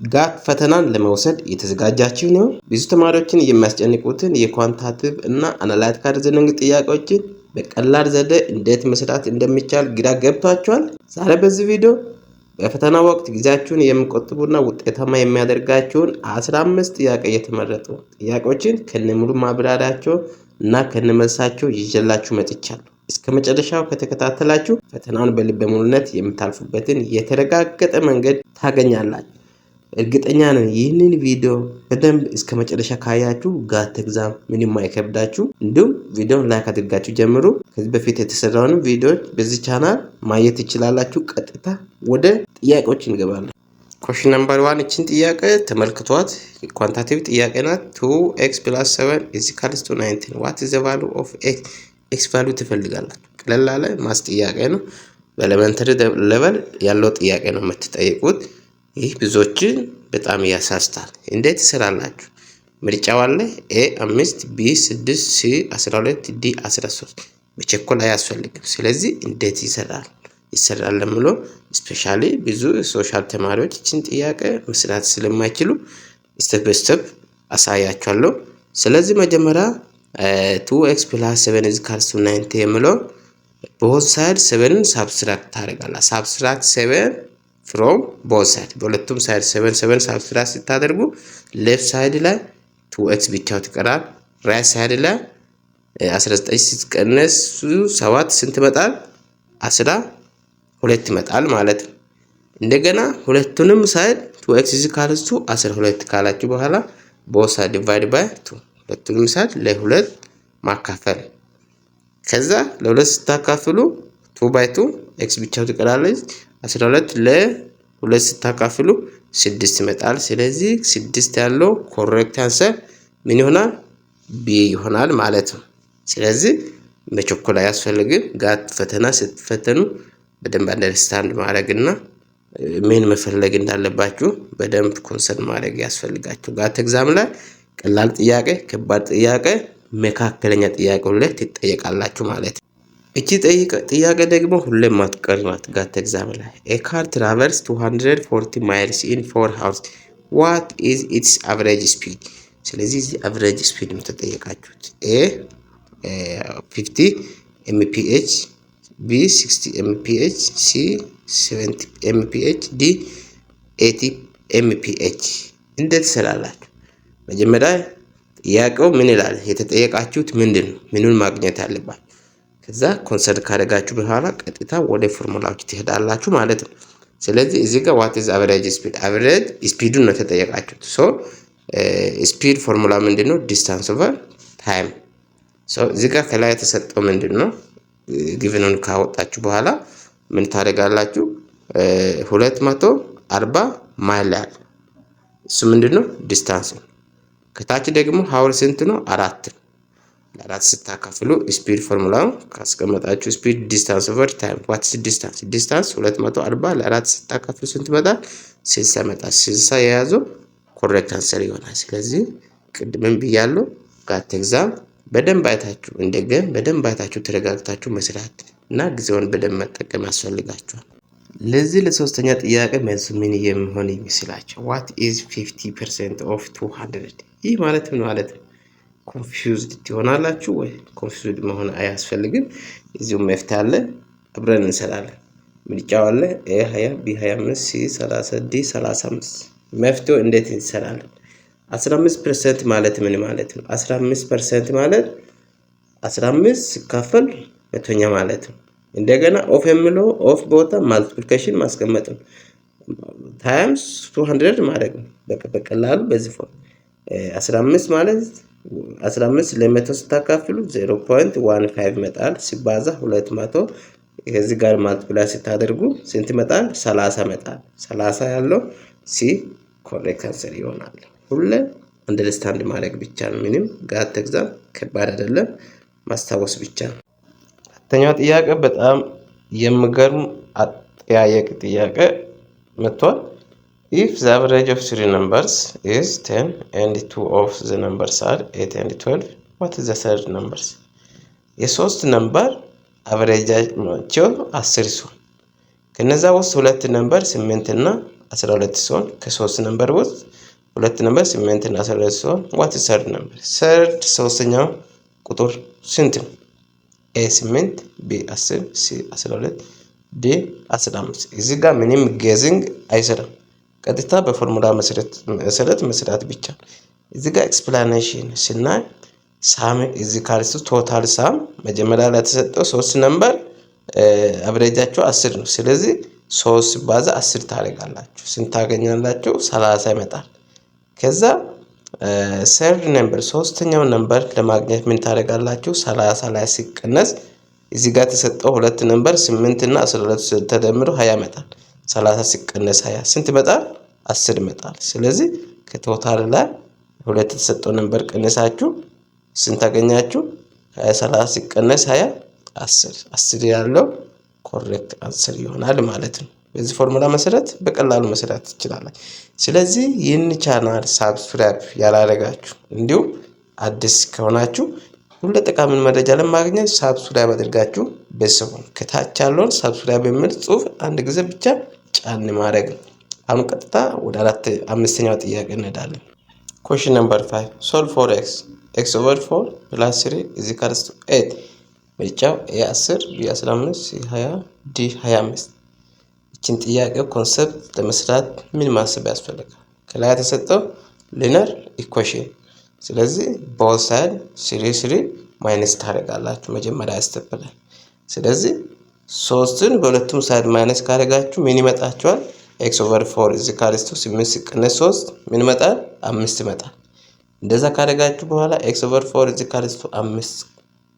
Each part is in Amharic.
ጋት ፈተናን ለመውሰድ የተዘጋጃችሁ ነው? ብዙ ተማሪዎችን የሚያስጨንቁትን የኳንታቲቭ እና አናላይቲካል ሪዝኒንግ ጥያቄዎችን በቀላል ዘዴ እንዴት መስራት እንደሚቻል ግራ ገብቷችኋል? ዛሬ በዚህ ቪዲዮ በፈተና ወቅት ጊዜያችሁን የሚቆጥቡና ውጤታማ የሚያደርጋችሁን 15 ጥያቄ የተመረጡ ጥያቄዎችን ከነሙሉ ማብራሪያቸው እና ከነመልሳቸው ይዤላችሁ መጥቻለሁ። እስከ መጨረሻው ከተከታተላችሁ ፈተናውን በልበ ሙሉነት የምታልፉበትን የተረጋገጠ መንገድ ታገኛላችሁ። እርግጠኛ ነኝ ይህንን ቪዲዮ በደንብ እስከ መጨረሻ ካያችሁ ጋት ኤግዛም ምንም አይከብዳችሁ። እንዲሁም ቪዲዮን ላይክ አድርጋችሁ ጀምሩ። ከዚህ በፊት የተሰራውን ቪዲዮዎች በዚህ ቻናል ማየት ትችላላችሁ። ቀጥታ ወደ ጥያቄዎች እንገባለን። ኮሽን ነምበር 1 እቺን ጥያቄ ተመልክቷት። ኳንታቲቭ ጥያቄ ናት። 2x + 7 = 19 what is the value of x value ትፈልጋላችሁ። ቀለል ያለ ማስ ጥያቄ ነው። በኤሌመንተሪ ሌቨል ያለው ጥያቄ ነው የምትጠይቁት። ይህ ብዙዎችን በጣም ያሳስታል። እንዴት ትሰራላችሁ? ምርጫው አለ a 5 b 6 c 12 d 13። መቸኮል አያስፈልግም። ስለዚህ እንዴት ይሰራል ለምለው ስፔሻሊ ብዙ ሶሻል ተማሪዎች እቺን ጥያቄ መስራት ስለማይችሉ ስቴፕ ባይ ስቴፕ አሳያችኋለሁ። ስለዚህ መጀመሪያ 2x + 7 = 90 የምለው both sides 7ን ሳብስትራክት ታደርጋለህ። ሳብስትራክት 7 from both sides በሁለቱም ሳይድ 7 ሳብስትራክት ስታደርጉ ሌፍት ሳይድ ላይ 2x ብቻው ትቀራል። ራይት ሳይድ ላይ 19 ሲቀነስ 7 ስንት ይመጣል? 12 ይመጣል ማለት ነው። እንደገና ሁለቱንም ሳይድ 2x = 12 ካላችሁ በኋላ both sides divide by 2 ሁለቱንም ሳይድ ለ2 ማካፈል። ከዛ ለ2 ስታካፍሉ 2 by 2 x ብቻው ትቀራለች። 12 ለ2 ስታካፍሉ 6 ይመጣል። ስለዚህ 6 ያለው ኮሬክት አንሰር ምን ይሆናል? ቢ ይሆናል ማለት ነው። ስለዚህ መቸኮል አያስፈልግም። ጋት ፈተና ስትፈተኑ በደንብ አንደርስታንድ ማድረግና ምን መፈለግ እንዳለባችሁ በደንብ ኮንሰርን ማድረግ ያስፈልጋችሁ። ጋት ኤግዛም ላይ ቀላል ጥያቄ፣ ከባድ ጥያቄ፣ መካከለኛ ጥያቄ ሁሉ ትጠየቃላችሁ ማለት ነው። እቺ ጥያቄ ደግሞ ሁሌም ማትቀርባት ጋት ኤግዛም ላይ a car travels 240 miles in 4 hours what is its average speed? ስለዚህ አቨሬጅ ስፒድ ነው ተጠየቃችሁት። a 50 mph b 60 mph c 70 mph d 80 mph። እንዴት ትሰራላችሁ? መጀመሪያ ጥያቄው ምን ይላል? የተጠየቃችሁት ምንድነው? ምኑን ማግኘት አለባችሁ? ከዛ ኮንሰልት ካደረጋችሁ በኋላ ቀጥታ ወደ ፎርሙላዎች ትሄዳላችሁ ማለት ነው። ስለዚህ እዚህ ጋር what is average speed? average ስፒዱን ነው ተጠየቃችሁት። ሶ ስፒድ ፎርሙላ ምንድነው? distance over time። ሶ እዚህ ጋር ከላይ የተሰጠው ምንድነው? ጊቭኑን ካወጣችሁ በኋላ ምን ታደርጋላችሁ? 240 ማይል ያህል እሱ ምንድነው? ዲስታንስ ነው። ከታች ደግሞ ሃውር ስንት ነው? 4 ለአራት ስታካፍሉ ስፒድ ፎርሙላው ካስቀመጣችሁ ስፒድ ዲስታንስ ኦቨር ታይም ዋት ኢዝ ዲስታንስ 240 ለአራት ስታካፍሉ ስንት ይመጣል? 60 ይመጣል። 60 የያዘው ኮሬክት አንሰር ይሆናል። ስለዚህ ቅድምም ብያለሁ ጋት ኤግዛም በደንብ አይታችሁ እንደገና በደንብ አይታችሁ ተረጋግታችሁ መስራት እና ጊዜውን በደንብ መጠቀም ያስፈልጋችኋል። ለዚህ ለሶስተኛ ጥያቄ መልሱ ምን የሚሆን ይመስላችሁ? what is 50% of 200? ይህ ማለት ምን ማለት ነው? ኮንፊውዝድ ትሆናላችሁ ወይ? ኮንፊውዝድ መሆን አያስፈልግም። እዚሁ መፍትሄ አለ፣ አብረን እንሰራለን። ምርጫው አለ a 20 b 25 c 30 d 35። መፍትሄው እንዴት እንሰራለን? 15% ማለት ምን ማለት ነው? 15% ማለት 15 ሲካፈል መቶኛ ማለት ነው። እንደገና ኦፍ የምለው ኦፍ ቦታ ማልቲፕሊኬሽን ማስቀመጥ ነው። ታይምስ 200 ማለት ነው። በቀላሉ በዚህ ፎርም 15 ማለት 15 ለመቶ ስታካፍሉ 0.15 ይመጣል። ሲባዛ 200 ከዚህ ጋር ማልቲፕላይ ስታደርጉ ስንት ይመጣል? 30 ይመጣል። 30 ያለው ሲ ኮሬክት አንሰር ይሆናል። ሁሌ አንደርስታንድ ማድረግ ብቻ ነው። ምንም ጋት ኤግዛም ከባድ አይደለም፣ ማስታወስ ብቻ ነው። አራተኛው ጥያቄ በጣም የሚገርም አጠያየቅ ጥያቄ መጥቷል። if the average of three numbers is 10 and two of the numbers are 8 and 12 what is the third numbers? የሶስት ነምበር አቨሬጃቸው 10 ሲሆን ከነዛ ውስጥ ሁለት ነምበር 8 እና 12 ሲሆን ከ3 ነምበር ውስጥ ሁለት ነምበር 8 እና 12 ሲሆን what is third number? third ሶስተኛው ቁጥር ስንት ነው? a 8 b 10 c 12 d 15። እዚህ ጋር ምንም ጌዚንግ አይሰራም። ቀጥታ በፎርሙላ መሰረት መስራት ብቻ። እዚህ ጋር ኤክስፕላኔሽን ስናይ ሳም እዚህ ካልስ ቶታል ሳም መጀመሪያ ላይ ተሰጠው 3 ነምበር አቨሬጃቸው 10 ነው። ስለዚህ 3 ባዛ 10 ታደርጋላችሁ። ስንት ታገኛላችሁ? 30 ይመጣል። ከዛ ሰርድ ነምበር ሶስተኛው ነምበር ለማግኘት ምን ታደርጋላችሁ? 30 ላይ ሲቀነስ እዚህ ጋር ተሰጠው ሁለት ነምበር 8 እና 12 ተደምሮ 20 ይመጣል። 30 ሲቀነስ 20 ስንት ይመጣል? 10 ይመጣል። ስለዚህ ከቶታል ላይ ሁለት ተሰጠው ነምበር ቀነሳችሁ ስንት ታገኛችሁ? 30 ሲቀነስ 20 10 10 ያለው ኮሬክት አንሰር ይሆናል ማለት ነው። በዚህ ፎርሙላ መሰረት በቀላሉ መስራት ትችላላችሁ። ስለዚህ ይህን ቻናል ሳብስክራይብ ያላደረጋችሁ እንዲሁም አዲስ ከሆናችሁ ሁሉ ጠቃሚ መረጃ ለማግኘት ሳብስክራይብ አድርጋችሁ ቤተሰቡን ከታች ያለውን ሳብስክራይብ የሚል ጽሁፍ አንድ ጊዜ ብቻ ጫን ማድረግ ነው። አሁን ቀጥታ ወደ አምስተኛው ጥያቄ እንሄዳለን። question number 5 solve for x over 4 plus 3 is equals to 8 ምርጫው a10 b15 c20 d25። እቺን ጥያቄ ኮንሰፕት ለመስራት ምን ማሰብ ያስፈልጋል? ከላይ የተሰጠው ሊነር ኢኩዌሽን። ስለዚህ both side 3 ማይነስ ታደርጋላችሁ መጀመሪያ ያስተብላል። ስለዚህ 3ን በሁለቱም ሳይድ ማይነስ ካደረጋችሁ ምን ይመጣችኋል? x over 4 is equals to 8 ሲቀነስ 3 ምን ይመጣል? 5 ይመጣል። እንደዛ ካደረጋችሁ በኋላ x over 4 is equals to 5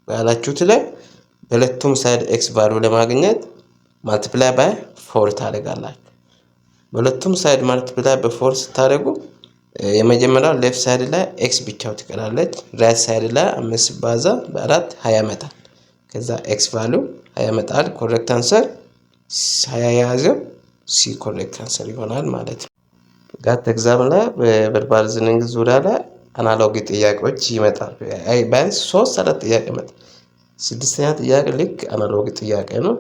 ያላችሁት ላይ በሁለቱም ሳይድ x ቫልዩ ለማግኘት multiply by 4 ታደርጋላችሁ። በሁለቱም ሳይድ multiply by 4 ስታደርጉ የመጀመሪያው ሌፍት ሳይድ ላይ x ብቻው ትቀራለች። ራይት ሳይድ ላይ 5 ባዛ በ4 20 ይመጣል። ከዛ x ቫልዩ 20 ይመጣል። ኮሬክት አንሰር 20 ያዘው ሲ ኮሬክት አንሰር ይሆናል ማለት ነው። ጋት ኤግዛም ላይ በቨርባል ሪዝኒንግ ዙሪያ ላይ አናሎግ ጥያቄዎች ይመጣሉ። ቢያንስ 3-4 ጥያቄ ይመጣል። ስድስተኛ ጥያቄ ልክ አናሎግ ጥያቄ ነው።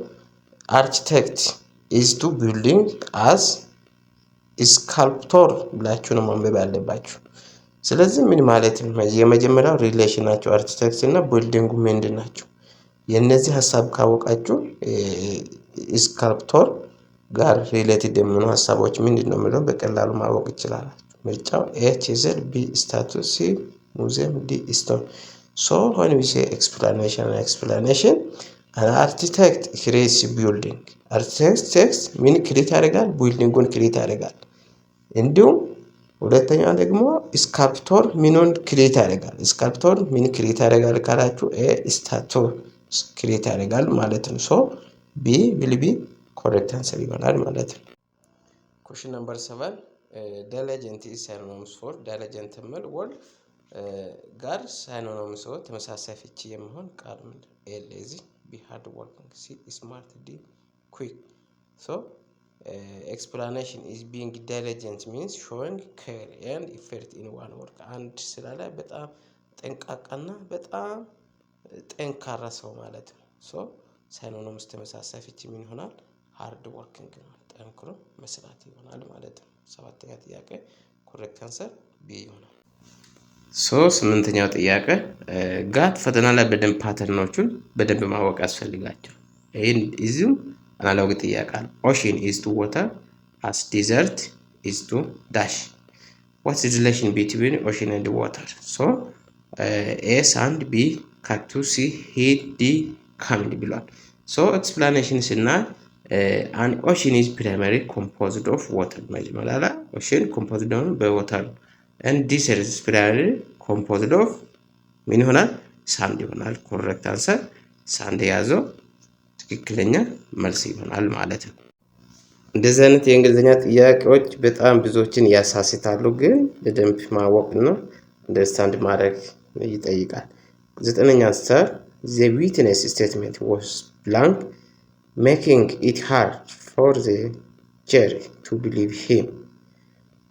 አርኪቴክት is to building as sculptor ብላችሁ ነው ማንበብ ያለባችሁ። ስለዚህ ምን ማለት ነው? የመጀመሪያው ሪሌሽን ናቸው አርኪቴክት እና ቢልዲንጉ ምንድን ናቸው? የነዚህ ሐሳብ ካወቃችሁ ስካልፕቶር ጋር ሪሌትድ የሚሆኑ ሐሳቦች ምንድነው የሚለው በቀላሉ ማወቅ ይችላል። ምርጫው ኤ ቺዝል፣ ቢ ስታቱስ፣ ሲ ሙዚየም፣ ዲ ስቶን። so when we say explanation an architect creates building architect ምን ክሬት ያደርጋል? ቢልዲንጉን ክሬት ያደርጋል። እንዲሁም ሁለተኛው ደግሞ ስካልፕቶር ምንን ክሬት ያደርጋል? ስካልፕቶር ምን ክሬት ያደርጋል ካላችሁ ስታቱ ክሬት ያደርጋል ማለት ነው። so b will be correct answer ይሆናል ማለት ነው። question number 7 diligent is synonymous for diligent የሚል word ጋር synonymous ሆኖ ተመሳሳይ ፍቺ የሚሆን ቃል ምንድነው? a lazy, b hard working, c smart, d quick። so explanation is being diligent means showing care and effort in one work። አንድ ስራ ላይ በጣም ጠንቃቃና በጣም ጠንካራ ሰው ማለት ነው። so synonymous ተመሳሳይ ፍቺ ምን ይሆናል? hard working ነው፣ ጠንክሮ መስራት ይሆናል ማለት ነው። ሰባተኛ ጥያቄ ኮሬክት አንሰር ቢ ይሆናል። ስምንተኛው ጥያቄ ጋት ፈተና ላይ በደንብ ፓተርኖቹን በደንብ ማወቅ ያስፈልጋቸው። ይሄን እዚሁ አናሎግ ጥያቄ ነው። ocean is to water as desert is to dash what is the relation between ocean and water? so a sand, b cactus, c heat, d camel ብሏል። so explanation ስናይ an ocean is primarily composed of water መጀመሪያ ላይ ocean composed of water and desert is primarily composed of ምን ይሆናል? ሳንድ ይሆናል። ኮሬክት አንሰር ሳንድ ያዘው ትክክለኛ መልስ ይሆናል ማለት ነው። እንደዚህ አይነት የእንግሊዝኛ ጥያቄዎች በጣም ብዙዎችን ያሳስታሉ፣ ግን በደንብ ማወቅና አንደርስታንድ ማድረግ ይጠይቃል። ዘጠነኛ አንሰር the witness statement was blank making it hard for the jury to believe him.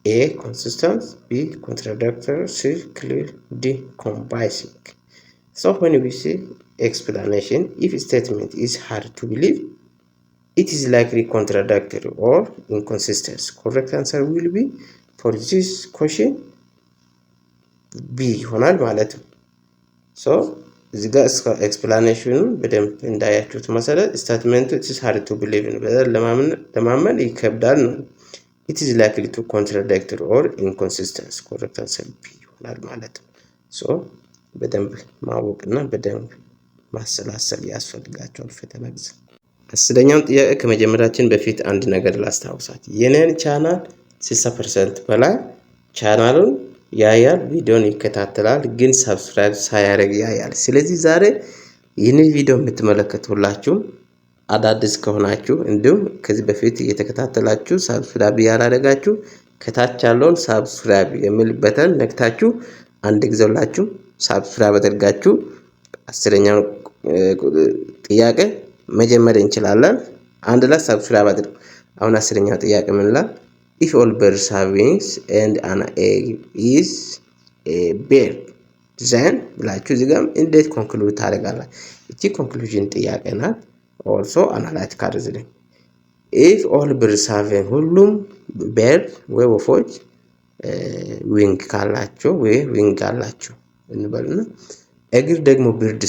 A consistent, B contradictory, C clear, D convincing. so when we see explanation, if statement is hard to believe it is likely contradictory or inconsistent. Correct answer will be for this question B ይሆናል ማለት ነው። ሶ እዚህ ጋር ኤክስፕላኔሽኑ በደንብ እንዳያችሁት መሰረት ስቴትመንቱ it is hard to believe ነው። ለማመን ይከብዳል ነው። it is likely to contradictory or inconsistent. correct answer B ይሆናል ማለት ነው። ሶ በደንብ ማወቅና በደንብ ማሰላሰል ያስፈልጋቸዋል ፈተና ጊዜ። አስረኛውን ጥያቄ ከመጀመራችን በፊት አንድ ነገር ላስታውሳችሁ። የኔን ቻናል 60% በላይ ቻናሉን ያያል፣ ቪዲዮን ይከታተላል፣ ግን ሰብስክራይብ ሳያደርግ ያያል። ስለዚህ ዛሬ ይህንን ቪዲዮ የምትመለከቱላችሁ አዳዲስ ከሆናችሁ እንዲሁም ከዚህ በፊት እየተከታተላችሁ ሰብስክራይብ ያላደረጋችሁ ከታች ያለውን ሰብስክራይብ የሚል በተን ነክታችሁ አንድ ጊዜላችሁ ሰብስክራይብ አድርጋችሁ አስረኛው ጥያቄ መጀመር እንችላለን። አንድ ላይ ሰብስክራይብ አድርጉ። አሁን አስረኛው ጥያቄ ምን ይላል? if all birds have wings and an egg is a bird then ብላችሁ እዚህ ጋር እንዴት ኮንክሉድ ታደርጋላችሁ? እቺ ኮንክሉዥን ጥያቄ ናት። also analytical reasoning if all birds have ሁሉም bird ወይ ወፎች ዊንግ ካላቸው ወይ ዊንግ አላቸው እንበልና እግር ደግሞ bird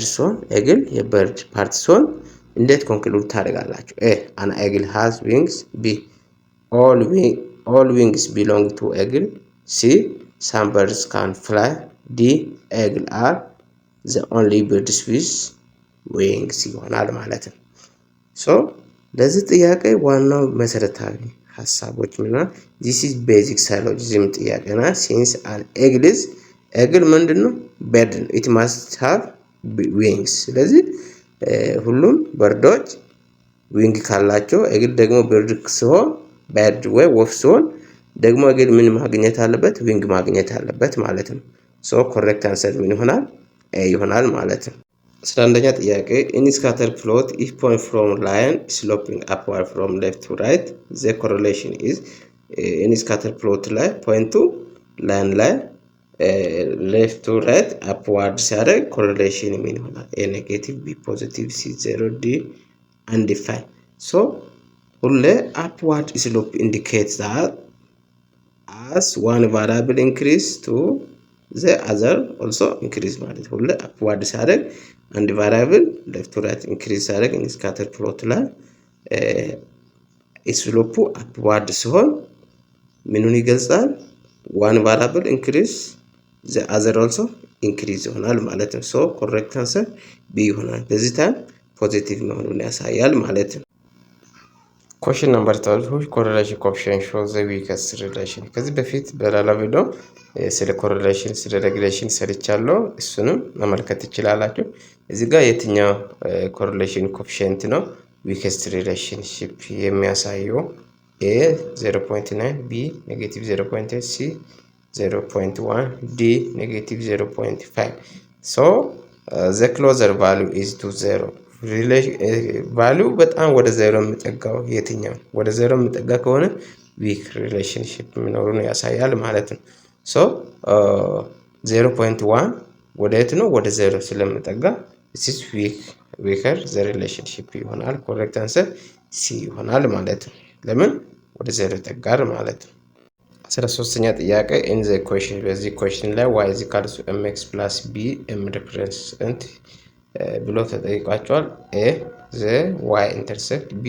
ሲሆን እግር የበርድ ፓርት ሲሆን እንዴት ኮንክሉድ ታደርጋላችሁ? a an eagle has wings b all wings belong to eagle c some birds can fly d eagle are the only birds with wings ይሆናል ማለት ነው። ሶ ለዚህ ጥያቄ ዋናው መሰረታዊ ሐሳቦች ምንድነው? this is basic syllogism ጥያቄና since an eagle ምንድነው? bird it must have wings። ስለዚህ ሁሉም በርዶች ዊንግ ካላቸው እግር ደግሞ bird ሲሆን bird ወይ ወፍ ሲሆን ደግሞ እግር ምን ማግኘት አለበት? ዊንግ ማግኘት አለበት ማለት ነው። ሶ ኮሬክት አንሰር ምን ይሆናል? ኤ ይሆናል ማለት ነው። 11ኛ ጥያቄ in scatter plot if point from line sloping upward from left to right the correlation is in scatter plot ላይ ፖይንቱ ላይን ላይ ሌፍት ቱ ራይት አፕዋርድ ሲያደርግ ኮሪሌሽን ምን ይሆናል? ኤ ኔጌቲቭ ቢ ፖዚቲቭ ሲ ዜሮ ዲ አንዲፋይን። ሶ ሁሌ upward slope indicates that as one variable increase to the other also increase ማለት ሁሌ upward ሲያደርግ አንድ ቫሪያብል ሌፍት ቱ ራይት ኢንክሪዝ ሲያደርግ ስካተር ፕሎት ላይ ስሎፑ upward ሲሆን ምኑን ይገልጻል? one variable increase the other also increase ይሆናል ማለት ነው። ሶ ኮሬክት አንሰር ቢ ይሆናል። በዚህ ታይም ፖዚቲቭ መሆኑን ያሳያል ማለት ነው። question number 12 which correlation coefficient shows the weakest relation? ከዚህ በፊት በሌላ ቪዲዮ ስለ ኮሪሌሽን ስለ ሬጉሌሽን ሰርቻለሁ። እሱንም መመልከት ትችላላችሁ። እዚህ ጋር የትኛው ኮሪሌሽን ኮኤፊሺየንት ነው ዊከስት ሪሌሽንሺፕ የሚያሳየው? ኤ 0.9 ቢ ኔጌቲቭ 0.8 ሲ 0.1 ዲ ኔጌቲቭ 0.5 ሶ the closer value is to 0 ቫልዩ በጣም ወደ 0 የሚጠጋው የትኛው? ወደ 0 የሚጠጋ ከሆነ ዊክ ሪሌሽንሺፕ መኖሩን ያሳያል ማለት ነው። ሶ 0.1 ወደ የት ነው? ወደ 0 ስለሚጠጋ this is weaker the relationship ይሆናል። ኮሬክት አንሰር ሲ ይሆናል ማለት ነው። ለምን? ወደ 0 ይጠጋል ማለት ነው። 13ኛ ጥያቄ in the question በዚህ question ላይ y is equal to mx plus b m represent ብሎ ተጠይቋቸዋል። a the y intercept b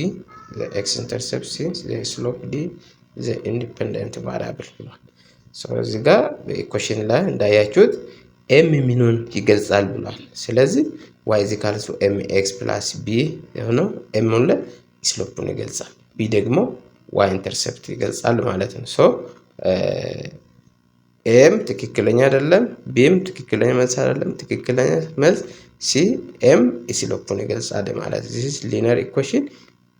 the x intercept c the slope d the independent variable ብሏል። ሶ እዚህ ጋር በኢኩዌሽን ላይ እንዳያችሁት m ምኑን ይገልጻል ብሏል። ስለዚህ y is equal to mx plus b የሆነው m ላይ ስሎፑን ይገልጻል፣ b ደግሞ y ኢንተርሴፕት ይገልጻል ማለት ነው። ሶ m ትክክለኛ አይደለም፣ bም ትክክለኛ መልስ አይደለም። ትክክለኛ መልስ c m ስሎፑን ይገልጻል ማለት ነው። this is linear equation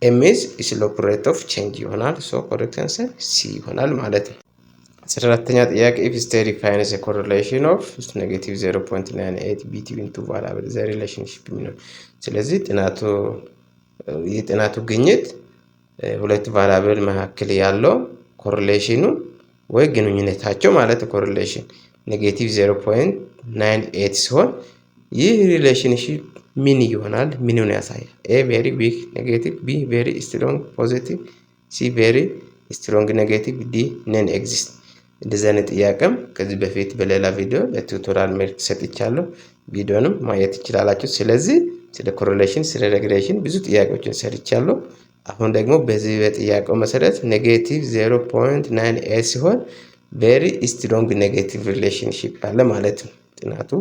m is slope rate of change ይሆናል። ሶ correct answer c ይሆናል ማለት ነው። 14ኛ ጥያቄ if study finds a correlation of negative 0.98 between two variables the relationship ነው። ስለዚህ የጥናቱ ግኝት ሁለት ቫሪያብል መካከል ያለው ኮሪሌሽኑ ወይ ግንኙነታቸው ማለት ኮሪሌሽን ኔጌቲቭ 0.98 ሲሆን ይህ ሪሌሽንሺፕ ምን ይሆናል? ምንን ያሳያል? ኤ ቬሪ ዊክ ኔጌቲቭ፣ ቢ ቬሪ ስትሮንግ ፖዚቲቭ፣ ሲ ቬሪ ስትሮንግ ኔጌቲቭ፣ ዲ ነን ኤግዚስት። እንደዚህ አይነት ጥያቄም ከዚህ በፊት በሌላ ቪዲዮ ለቱቶሪያል መልክ ሰጥቻለሁ። ቪዲዮንም ማየት ትችላላችሁ። ስለዚህ ስለ ኮሬሌሽን ስለ ሬግሬሽን ብዙ ጥያቄዎችን ሰርቻለሁ። አሁን ደግሞ በዚህ በጥያቄው መሰረት ኔጌቲቭ 0.98 ሲሆን ቬሪ ስትሮንግ ኔጌቲቭ ሪሌሽንሺፕ አለ ማለት ነው። ጥናቱ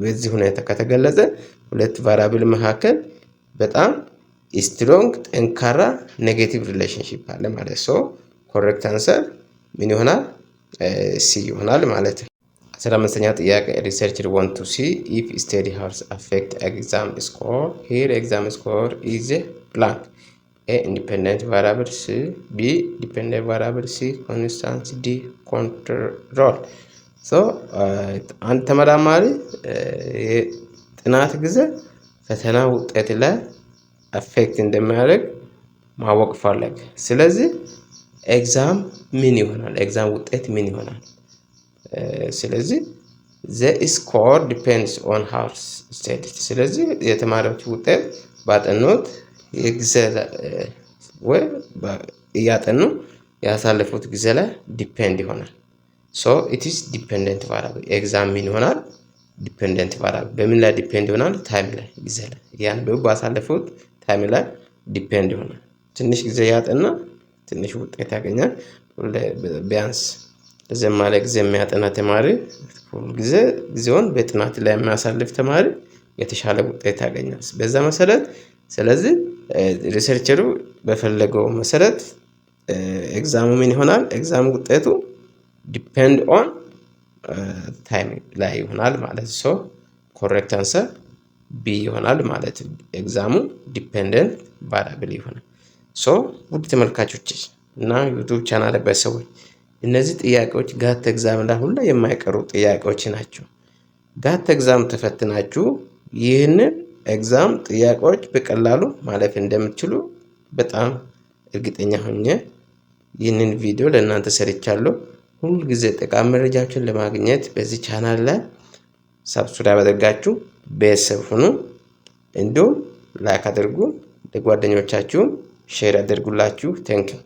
በዚህ ሁኔታ ከተገለጸ ሁለት ቫሪያብል መካከል በጣም ስትሮንግ ጠንካራ ኔጌቲቭ ሪሌሽንሺፕ አለ ማለት ነው። ኮሬክት አንሰር ምን ይሆናል? ሲ ይሆናል ማለት ነው። 15ኛ ጥያቄ ሪሰርቸር ዋንት ቱ ሲ ኢፍ ስቴዲ ሃውስ አፌክት ኤግዛም ስኮር ሂር ኤግዛም ስኮር ኢዝ ብላንክ ኤ ኢንዲፔንደንት ቫሪያብል፣ ሲ ቢ ዲፔንደንት ቫሪያብል፣ ሲ ኮንስታንት፣ ዲ ኮንትሮል። ሶ አንድ ተመራማሪ ጥናት ጊዜ ፈተና ውጤት ላይ አፌክት እንደሚያደርግ ማወቅ ፈለገ። ስለዚህ ኤግዛም ምን ይሆናል? ኤግዛም ውጤት ምን ይሆናል? ስለዚህ ዘ ስኮር ዲፔንድስ ኦን ሃውስ ስቴዲ። ስለዚህ የተማሪዎች ውጤት ባጠኑት የጊዜ ወይ እያጠኑ ያሳለፉት ጊዜ ላይ ዲፔንድ ይሆናል። ሶ ኢት ኢዝ ዲፔንደንት ቫሪያብል። ኤግዛም ምን ይሆናል? ዲፔንደንት ቫሪያብል። በምን ላይ ዲፔንድ ይሆናል? ታይም ላይ፣ ጊዜ ላይ። ያን ባሳለፉት ታይም ላይ ዲፔንድ ይሆናል። ትንሽ ጊዜ ያጠና ትንሽ ውጤት ያገኛል። ቢያንስ ረዘም ያለ ጊዜ የሚያጠና ተማሪ ሁሉ ጊዜውን በጥናት ላይ የሚያሳልፍ ተማሪ የተሻለ ውጤት ያገኛል። በዛ መሰረት ስለዚህ ሪሰርቸሩ በፈለገው መሰረት ኤግዛሙ ምን ይሆናል? ኤግዛሙ ውጤቱ ዲፔንድ ኦን ታይም ላይ ይሆናል ማለት ነው። ኮሬክት አንሰር ቢ ይሆናል ማለት ነው። ኤግዛሙ ዲፔንደንት ቫሪያብል ይሆናል። ሶ ውድ ተመልካቾች እና ዩቲዩብ ቻናል ቤተሰቦች እነዚህ ጥያቄዎች ጋት ኤግዛም ላይ ሁሉ የማይቀሩ ጥያቄዎች ናቸው። ጋት ኤግዛም ተፈትናችሁ ይህንን ኤግዛም ጥያቄዎች በቀላሉ ማለፍ እንደምትችሉ በጣም እርግጠኛ ሆኜ ይህንን ቪዲዮ ለእናንተ ሰርቻለሁ። ሁሉ ጊዜ ጠቃሚ መረጃዎችን ለማግኘት በዚህ ቻናል ላይ ሰብስክራይብ አድርጋችሁ ቤተሰብ ሁኑ። እንዲሁም ላይክ አድርጉ፣ ለጓደኞቻችሁም ሼር አድርጉላችሁ። ቴንክ ዩ